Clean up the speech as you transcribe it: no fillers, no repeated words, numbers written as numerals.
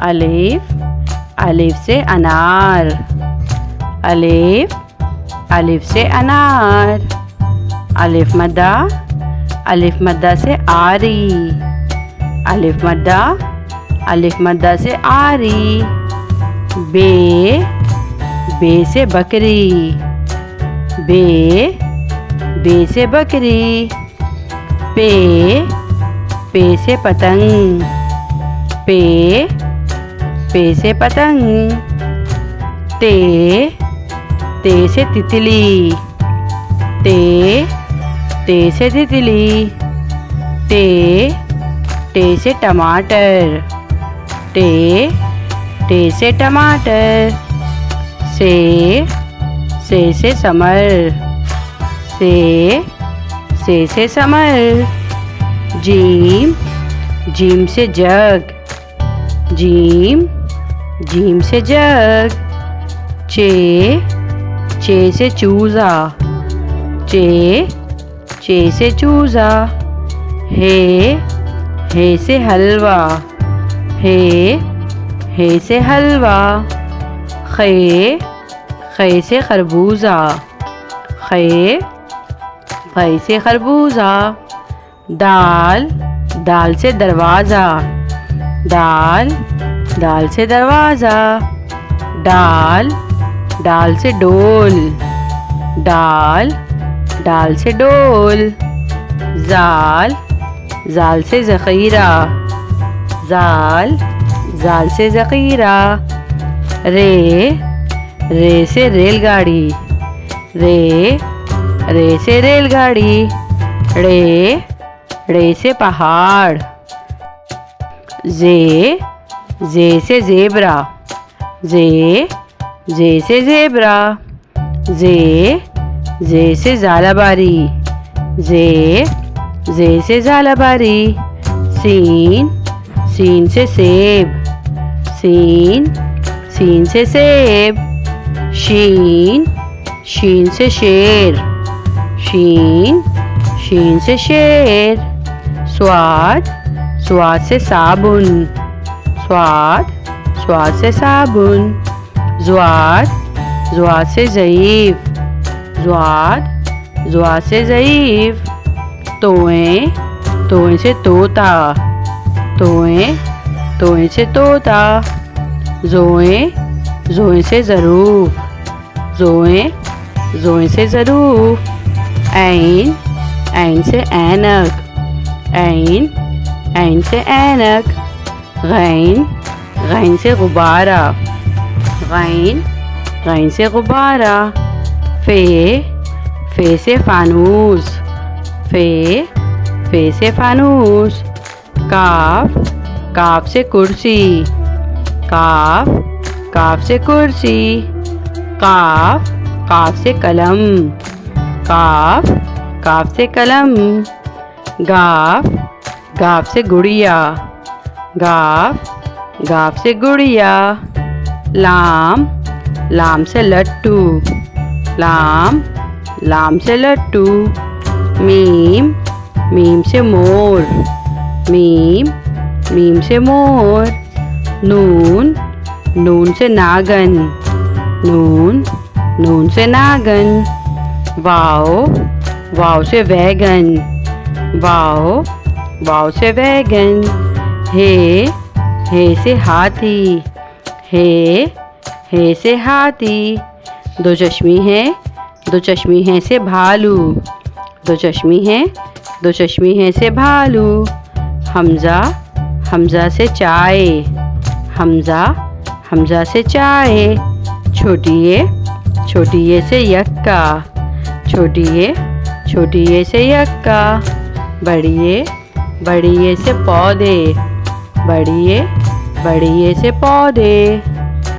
अलिफ, अलिफ से अनार। अलिफ, अलिफ से अनार। अलिफ मद्दा, अलिफ मद्दा से आरी। अलिफ मद्दा, अलिफ मद्दा से आरी। बे, बे से बकरी। बे, बे से बकरी। पे, पे से पतंग। पे, पे से पतंग। ते, ते से तितली। ते, ते से तितली। टे, टे से टमाटर। टे, टे से टमाटर। से से समर। से समर। जीम, जीम से जग। जीम, जीम से जग। चे, चे से चूजा। चे, चे से चूजा। हे से हलवा। हे से हलवा। खे, खे से खरबूजा। खे, खे से खरबूजा। दाल, दाल से दरवाज़ा। दाल, दाल से दरवाज़ा। डाल, डाल से डोल। डाल, डाल से डोल। जाल, जाल से ज़ख़ीरा। जाल, जाल से ज़ख़ीरा। रे, रे से रेलगाड़ी। रे, रे से रेलगाड़ी। रे, रे से पहाड़। जे से ज़ेबरा। जे से ज़ेबरा। जे से ज़ालाबारी। जे से ज़ालाबारी। सीन से सेब। सीन से सेब। शीन से शेर। शीन से शेर। स्वाद से साबुन। स्वाद से साबुन। ज़्वाद से ज़ईफ़। ज़्वाद से ज़ईफ़। तोए से तोता। तोए से तोता। जोए से ज़रूफ़। जोए से ज़रूफ़। ऐन से ऐनक। ऐन से ऐनक। गैन से गुब्बारा। गैन से गुब्बारा। फे से फानूस। फे से फानूस। काफ से कुर्सी। काफ से कुर्सी। काफ से कलम। काफ से कलम। गाफ से गुड़िया। गाफ से गुड़िया। लाम से लट्टू। लाम से लट्टू। मीम से मोर। मीम से मोर। नून से नागन। नून से नागन। वाव से वैगन। वाव से वैगन। हे से हाथी। हे से हाथी। दो चश्मी है से भालू। दो चश्मी है से भालू। हमजा से चाय। हमजा से चाय। छोटी ए से यक्का। छोटी ए से यक्का। बड़ी ए से पौधे। बड़ी ए से पौधे।